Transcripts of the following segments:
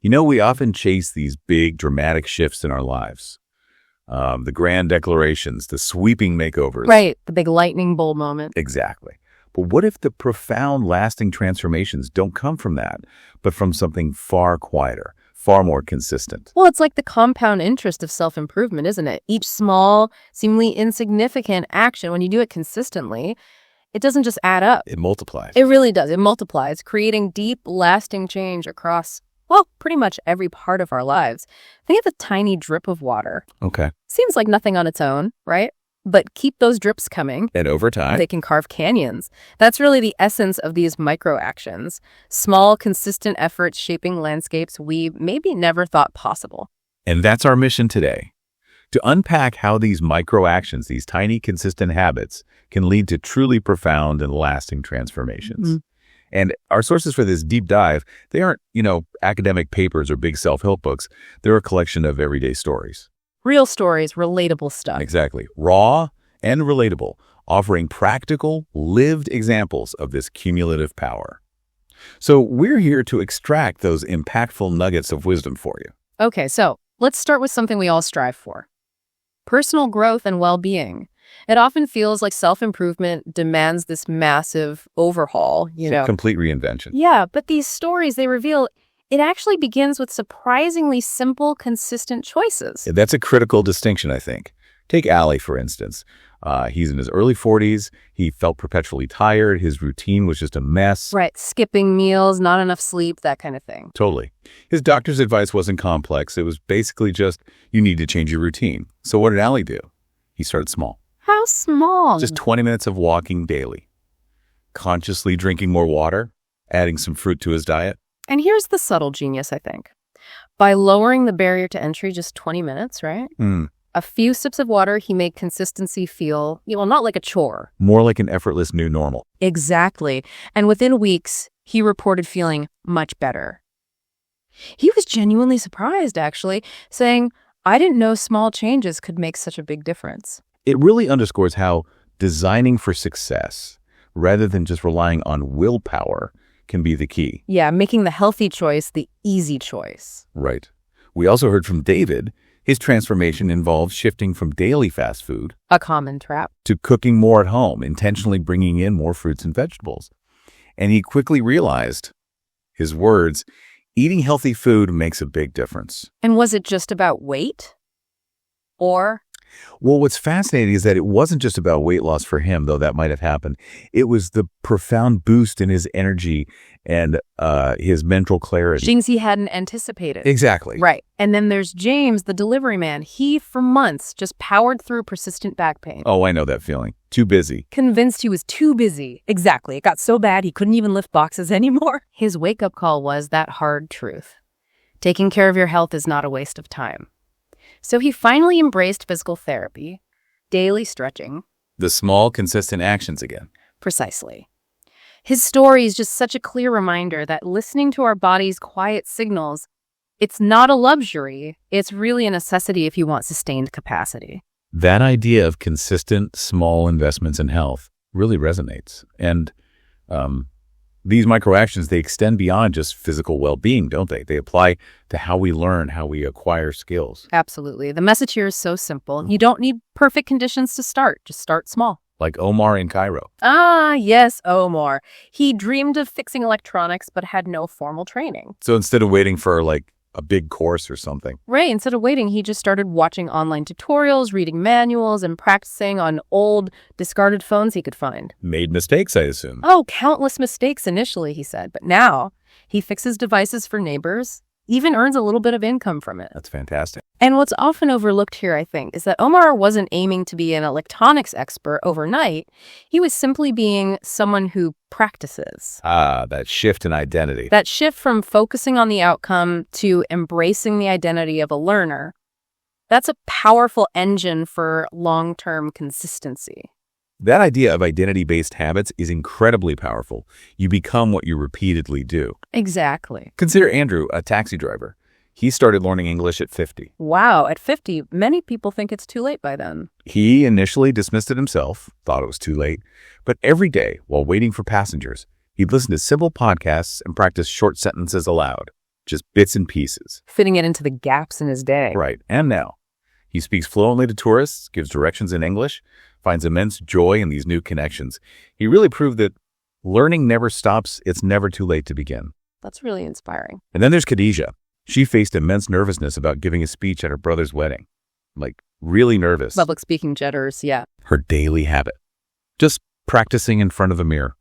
We often chase these big, dramatic shifts in our lives. The grand declarations, the sweeping makeovers. Right, the big lightning bolt moment. Exactly. But what if the profound, lasting transformations don't come from that, but from something far quieter, far more consistent? Well, it's like the compound interest of self-improvement, isn't it? Each small, seemingly insignificant action, when you do it consistently, it doesn't just add up. It multiplies. It really does. It multiplies, creating deep, lasting change across, pretty much every part of our lives. Think of a tiny drip of water. Okay. Seems like nothing on its own, right? But keep those drips coming. And over time, they can carve canyons. That's really the essence of these micro actions. Small, consistent efforts shaping landscapes we maybe never thought possible. And that's our mission today. To unpack how these micro actions, these tiny, consistent habits, can lead to truly profound and lasting transformations. Mm-hmm. And our sources for this deep dive, they aren't, academic papers or big self-help books. They're a collection of everyday stories. Real stories, relatable stuff. Exactly. Raw and relatable, offering practical, lived examples of this cumulative power. So we're here to extract those impactful nuggets of wisdom for you. Okay, so let's start with something we all strive for. Personal growth and well-being. It often feels like self-improvement demands this massive overhaul, Complete reinvention. Yeah, but these stories, they reveal it actually begins with surprisingly simple, consistent choices. Yeah, that's a critical distinction, I think. Take Allie, for instance. He's in his early 40s. He felt perpetually tired. His routine was just a mess. Right. Skipping meals, not enough sleep, that kind of thing. Totally. His doctor's advice wasn't complex. It was basically just, you need to change your routine. So what did Allie do? He started small. How small? Just 20 minutes of walking daily. Consciously drinking more water. Adding some fruit to his diet. And here's the subtle genius, I think. By lowering the barrier to entry just 20 minutes, right? A few sips of water, he made consistency feel, not like a chore. More like an effortless new normal. Exactly. And within weeks, he reported feeling much better. He was genuinely surprised, actually, saying, I didn't know small changes could make such a big difference. It really underscores how designing for success, rather than just relying on willpower, can be the key. Yeah, making the healthy choice the easy choice. Right. We also heard from David. His transformation involved shifting from daily fast food, a common trap, to cooking more at home, intentionally bringing in more fruits and vegetables. And he quickly realized, his words, eating healthy food makes a big difference. And was it just about weight? Or? Well, what's fascinating is that it wasn't just about weight loss for him, though that might have happened. It was the profound boost in his energy and his mental clarity. Things he hadn't anticipated. Exactly. Right. And then there's James, the delivery man. He, for months, just powered through persistent back pain. Oh, I know that feeling. Too busy. Convinced he was too busy. Exactly. It got so bad he couldn't even lift boxes anymore. His wake-up call was that hard truth. Taking care of your health is not a waste of time. So he finally embraced physical therapy, daily stretching. The small, consistent actions again. Precisely. His story is just such a clear reminder that listening to our body's quiet signals, it's not a luxury. It's really a necessity if you want sustained capacity. That idea of consistent, small investments in health really resonates. And these microactions, they extend beyond just physical well-being, don't they? They apply to how we learn, how we acquire skills. Absolutely. The message here is so simple. You don't need perfect conditions to start. Just start small. Like Omar in Cairo. Ah, yes, Omar. He dreamed of fixing electronics but had no formal training. So instead of waiting for a big course or something. Right. Instead of waiting, he just started watching online tutorials, reading manuals, and practicing on old, discarded phones he could find. Made mistakes, I assume. Oh, countless mistakes initially, he said. But now he fixes devices for neighbors, even earns a little bit of income from it. That's fantastic. And what's often overlooked here, I think, is that Omar wasn't aiming to be an electronics expert overnight. He was simply being someone who practices. Ah, that shift in identity. That shift from focusing on the outcome to embracing the identity of a learner. That's a powerful engine for long-term consistency. That idea of identity-based habits is incredibly powerful. You become what you repeatedly do. Exactly. Consider Andrew, a taxi driver. He started learning English at 50. Wow, at 50, many people think it's too late by then. He initially dismissed it himself, thought it was too late, but every day while waiting for passengers, he'd listen to simple podcasts and practice short sentences aloud. just bits and pieces. Fitting it into the gaps in his day. Right. And now, he speaks fluently to tourists, gives directions in English, finds immense joy in these new connections. He really proved that learning never stops. It's never too late to begin. That's really inspiring. And then there's Khadijah. She faced immense nervousness about giving a speech at her brother's wedding. Like, really nervous. Public speaking jitters, yeah. Her daily habit. Just practicing in front of a mirror.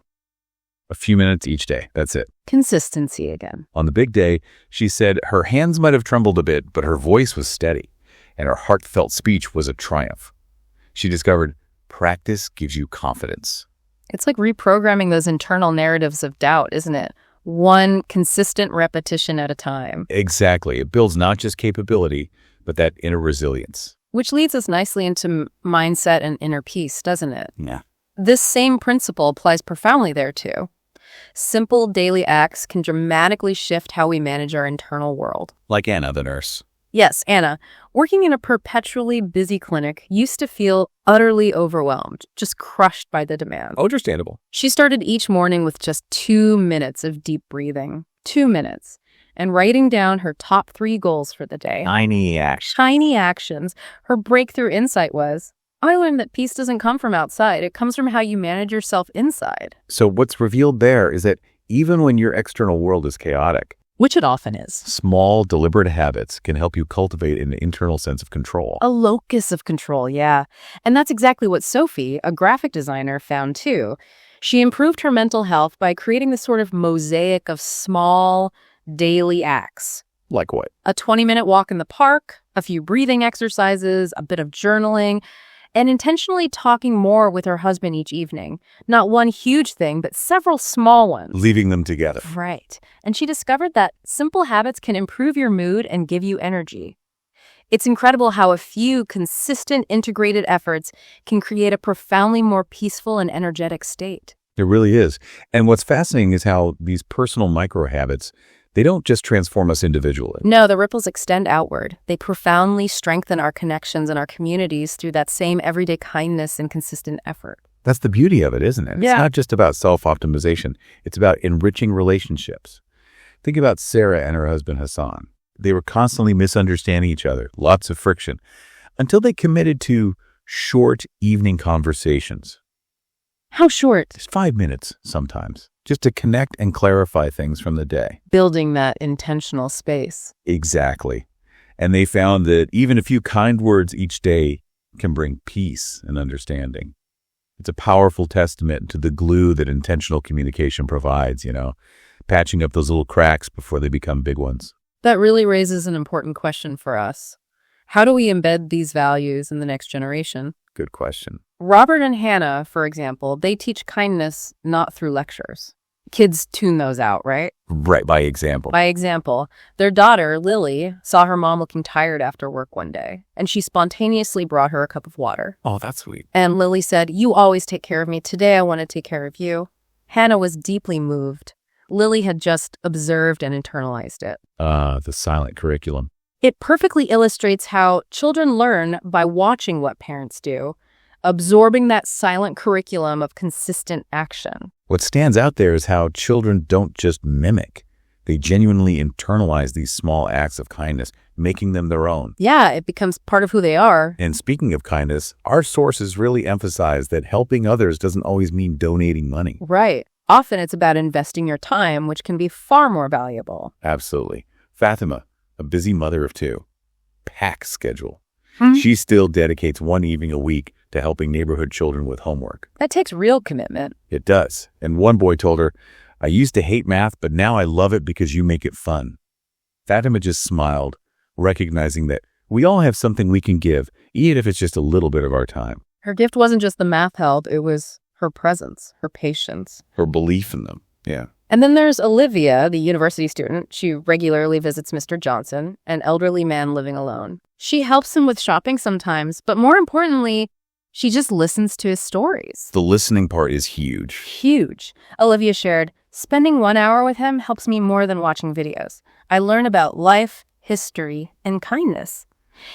A few minutes each day. That's it. Consistency again. On the big day, she said her hands might have trembled a bit, but her voice was steady, and her heartfelt speech was a triumph. She discovered practice gives you confidence. It's like reprogramming those internal narratives of doubt, isn't it? One consistent repetition at a time. Exactly. It builds not just capability, but that inner resilience. Which leads us nicely into mindset and inner peace, doesn't it? Yeah. This same principle applies profoundly there, too. Simple daily acts can dramatically shift how we manage our internal world. Like Anna, the nurse. Yes, Anna, working in a perpetually busy clinic, used to feel utterly overwhelmed, just crushed by the demand. Understandable. She started each morning with just 2 minutes of deep breathing. 2 minutes. And writing down her top 3 goals for the day. Tiny action. Tiny actions. Her breakthrough insight was, I learned that peace doesn't come from outside. It comes from how you manage yourself inside. So what's revealed there is that even when your external world is chaotic, Which it often is. small, deliberate habits can help you cultivate an internal sense of control. A locus of control, yeah. And that's exactly what Sophie, a graphic designer, found too. She improved her mental health by creating this sort of mosaic of small, daily acts. Like what? A 20-minute walk in the park, a few breathing exercises, a bit of journaling, and intentionally talking more with her husband each evening. Not one huge thing, but several small ones. Leaving them together. Right. And she discovered that simple habits can improve your mood and give you energy. It's incredible how a few consistent integrated efforts can create a profoundly more peaceful and energetic state. It really is. And what's fascinating is how these personal micro habits, they don't just transform us individually. No, the ripples extend outward. They profoundly strengthen our connections and our communities through that same everyday kindness and consistent effort. That's the beauty of it, isn't it? Yeah. It's not just about self-optimization. It's about enriching relationships. Think about Sarah and her husband Hassan. They were constantly misunderstanding each other, lots of friction, until they committed to short evening conversations. How short? Just 5 minutes sometimes, just to connect and clarify things from the day. Building that intentional space. Exactly. And they found that even a few kind words each day can bring peace and understanding. It's a powerful testament to the glue that intentional communication provides, patching up those little cracks before they become big ones. That really raises an important question for us. How do we embed these values in the next generation? Good question. Robert and Hannah, for example, they teach kindness not through lectures. Kids tune those out, right? Right, by example. By example, their daughter, Lily, saw her mom looking tired after work one day, and she spontaneously brought her a cup of water. Oh, that's sweet. And Lily said, "You always take care of me. Today I want to take care of you." Hannah was deeply moved. Lily had just observed and internalized it. The silent curriculum. It perfectly illustrates how children learn by watching what parents do, absorbing that silent curriculum of consistent action. What stands out there is how children don't just mimic. They genuinely internalize these small acts of kindness, making them their own. Yeah, it becomes part of who they are. And speaking of kindness, our sources really emphasize that helping others doesn't always mean donating money. Right. Often it's about investing your time, which can be far more valuable. Absolutely. Fatima, a busy mother of 2, packed schedule. Hmm. She still dedicates one evening a week to helping neighborhood children with homework. That takes real commitment. It does. And one boy told her, "I used to hate math, but now I love it because you make it fun." Fatima just smiled, recognizing that we all have something we can give, even if it's just a little bit of our time. Her gift wasn't just the math help, it was her presence, her patience. Her belief in them. Yeah. And then there's Olivia, the university student. She regularly visits Mr. Johnson, an elderly man living alone. She helps him with shopping sometimes, but more importantly, she just listens to his stories. The listening part is huge. Huge. Olivia shared, "Spending 1 hour with him helps me more than watching videos. I learn about life, history, and kindness."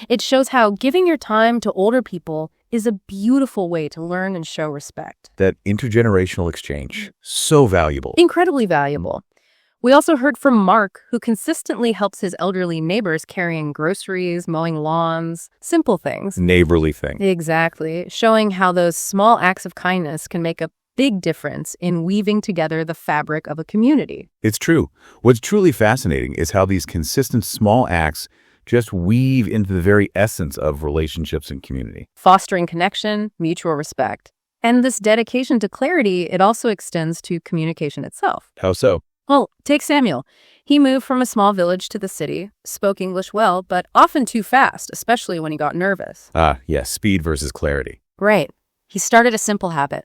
It shows how giving your time to older people is a beautiful way to learn and show respect. That intergenerational exchange, so valuable. Incredibly valuable. We also heard from Mark, who consistently helps his elderly neighbors carrying groceries, mowing lawns, simple things. Neighborly thing. Exactly, showing how those small acts of kindness can make a big difference in weaving together the fabric of a community. It's true. What's truly fascinating is how these consistent small acts just weave into the very essence of relationships and community. Fostering connection, mutual respect. And this dedication to clarity, it also extends to communication itself. How so? Well, take Samuel. He moved from a small village to the city, spoke English well, but often too fast, especially when he got nervous. Yes, speed versus clarity. Right. He started a simple habit.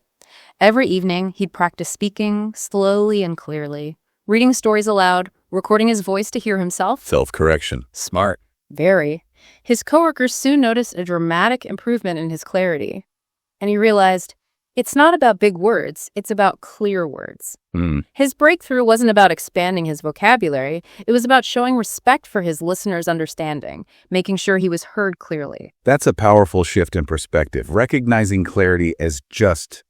Every evening, he'd practice speaking slowly and clearly, reading stories aloud, recording his voice to hear himself. Self-correction. Smart. Very. His coworkers soon noticed a dramatic improvement in his clarity. And he realized, it's not about big words, it's about clear words. His breakthrough wasn't about expanding his vocabulary, it was about showing respect for his listeners' understanding, making sure he was heard clearly. That's a powerful shift in perspective, recognizing clarity as just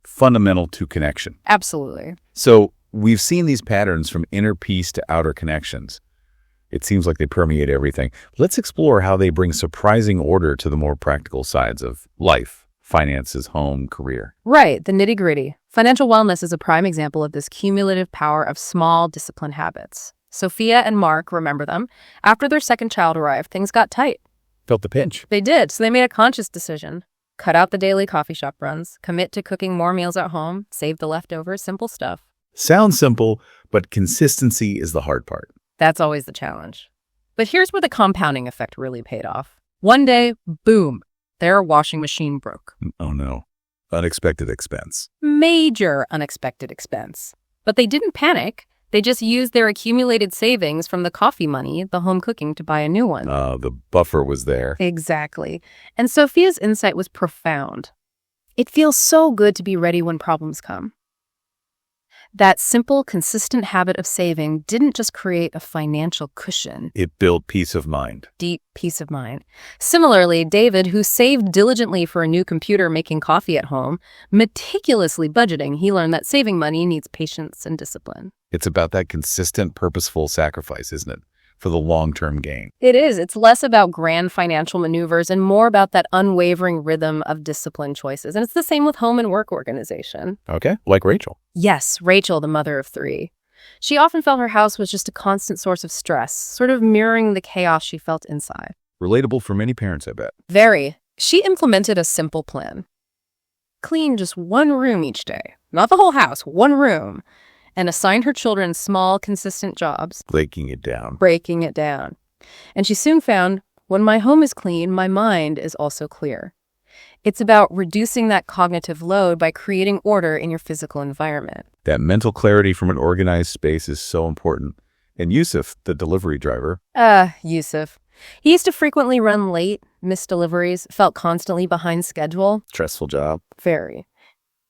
fundamental to connection. Absolutely. So we've seen these patterns from inner peace to outer connections. It seems like they permeate everything. Let's explore how they bring surprising order to the more practical sides of life, finances, home, career. Right, the nitty-gritty. Financial wellness is a prime example of this cumulative power of small, disciplined habits. Sophia and Mark, remember them, after their second child arrived, things got tight. Felt the pinch. They did, so they made a conscious decision. Cut out the daily coffee shop runs, commit to cooking more meals at home, save the leftovers, simple stuff. Sounds simple, but consistency is the hard part. That's always the challenge. But here's where the compounding effect really paid off. One day, boom, their washing machine broke. Oh no. Unexpected expense. Major unexpected expense. But they didn't panic. They just used their accumulated savings from the coffee money, the home cooking, to buy a new one. The buffer was there. Exactly. And Sophia's insight was profound. It feels so good to be ready when problems come. That simple, consistent habit of saving didn't just create a financial cushion. It built peace of mind. Deep peace of mind. Similarly, David, who saved diligently for a new computer making coffee at home, meticulously budgeting, he learned that saving money needs patience and discipline. It's about that consistent, purposeful sacrifice, isn't it? For the long-term gain. It is. It's less about grand financial maneuvers and more about that unwavering rhythm of disciplined choices. And it's the same with home and work organization. Okay, like Rachel. Yes, Rachel, the mother of 3. She often felt her house was just a constant source of stress, sort of mirroring the chaos she felt inside. Relatable for many parents, I bet. Very. She implemented a simple plan. Clean just one room each day. Not the whole house, one room. And assigned her children small, consistent jobs. Breaking it down. And she soon found, when my home is clean, my mind is also clear. It's about reducing that cognitive load by creating order in your physical environment. That mental clarity from an organized space is so important. And Yusuf, the delivery driver. Yusuf. He used to frequently run late, miss deliveries, felt constantly behind schedule. Stressful job. Very.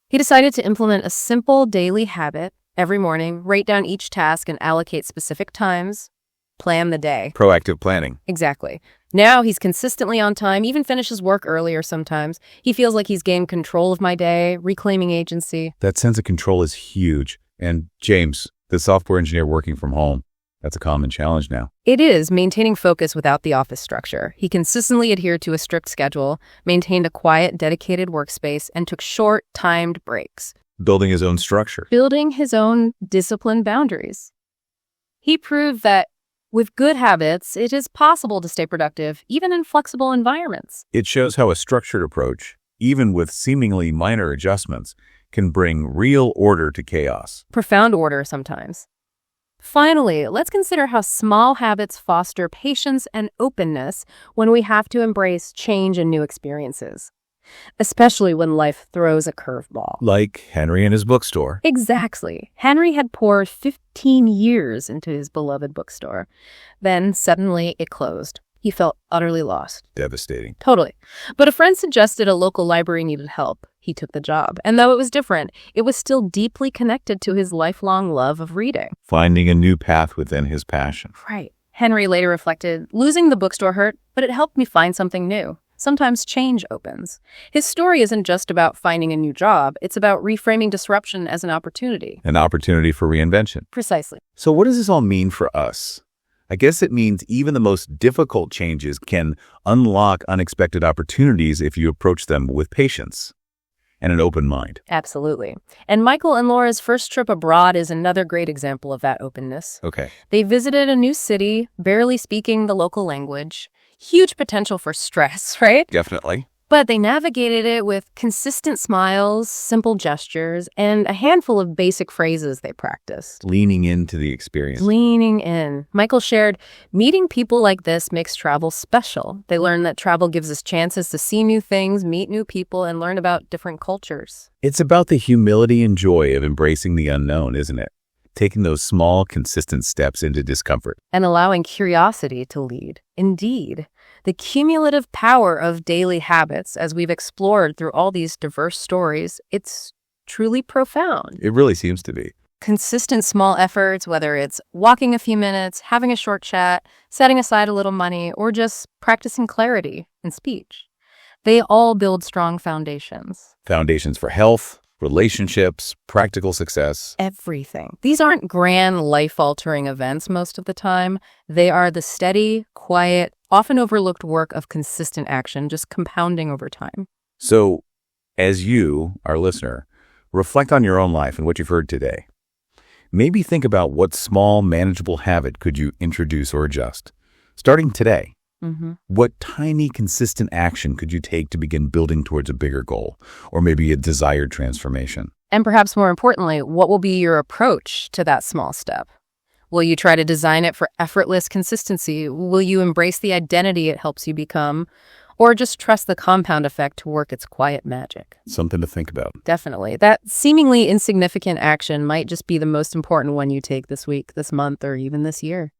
He decided to implement a simple daily habit. Every morning, write down each task and allocate specific times. Plan the day. Proactive planning. Exactly. Now he's consistently on time, even finishes work earlier sometimes. He feels like he's gained control of my day, reclaiming agency. That sense of control is huge. And James, the software engineer working from home, that's a common challenge now. It is, maintaining focus without the office structure. He consistently adhered to a strict schedule, maintained a quiet, dedicated workspace, and took short, timed breaks. Building his own structure. Building his own disciplined boundaries. He proved that with good habits, it is possible to stay productive, even in flexible environments. It shows how a structured approach, even with seemingly minor adjustments, can bring real order to chaos. Profound order sometimes. Finally, let's consider how small habits foster patience and openness when we have to embrace change and new experiences. Especially when life throws a curveball. Like Henry and his bookstore. Exactly. Henry had poured 15 years into his beloved bookstore. Then, suddenly, it closed. He felt utterly lost. Devastating. Totally. But a friend suggested a local library needed help. He took the job. And though it was different, it was still deeply connected to his lifelong love of reading. Finding a new path within his passion. Right. Henry later reflected, losing the bookstore hurt, but it helped me find something new. sometimes change opens. His story isn't just about finding a new job, it's about reframing disruption as an opportunity. An opportunity for reinvention. Precisely. So what does this all mean for us? I guess it means even the most difficult changes can unlock unexpected opportunities if you approach them with patience and an open mind. Absolutely. And Michael and Laura's first trip abroad is another great example of that openness. Okay. They visited a new city, barely speaking the local language. Huge potential for stress, right? Definitely. But they navigated it with consistent smiles, simple gestures, and a handful of basic phrases they practiced. Leaning into the experience. Leaning in. Michael shared, meeting people like this makes travel special. They learned that travel gives us chances to see new things, meet new people, and learn about different cultures. It's about the humility and joy of embracing the unknown, isn't it? Taking those small, consistent steps into discomfort. And allowing curiosity to lead. Indeed, the cumulative power of daily habits, as we've explored through all these diverse stories, it's truly profound. It really seems to be. Consistent small efforts, whether it's walking a few minutes, having a short chat, setting aside a little money, or just practicing clarity in speech. They all build strong foundations. Foundations for health, relationships, practical success. Everything. These aren't grand, life-altering events most of the time. They are the steady, quiet, often overlooked work of consistent action, just compounding over time. So, as you, our listener, reflect on your own life and what you've heard today, maybe think about what small, manageable habit could you introduce or adjust, starting today. What tiny, consistent action could you take to begin building towards a bigger goal, or maybe a desired transformation? And perhaps more importantly, what will be your approach to that small step? Will you try to design it for effortless consistency? Will you embrace the identity it helps you become? Or just trust the compound effect to work its quiet magic? Something to think about. Definitely. That seemingly insignificant action might just be the most important one you take this week, this month, or even this year.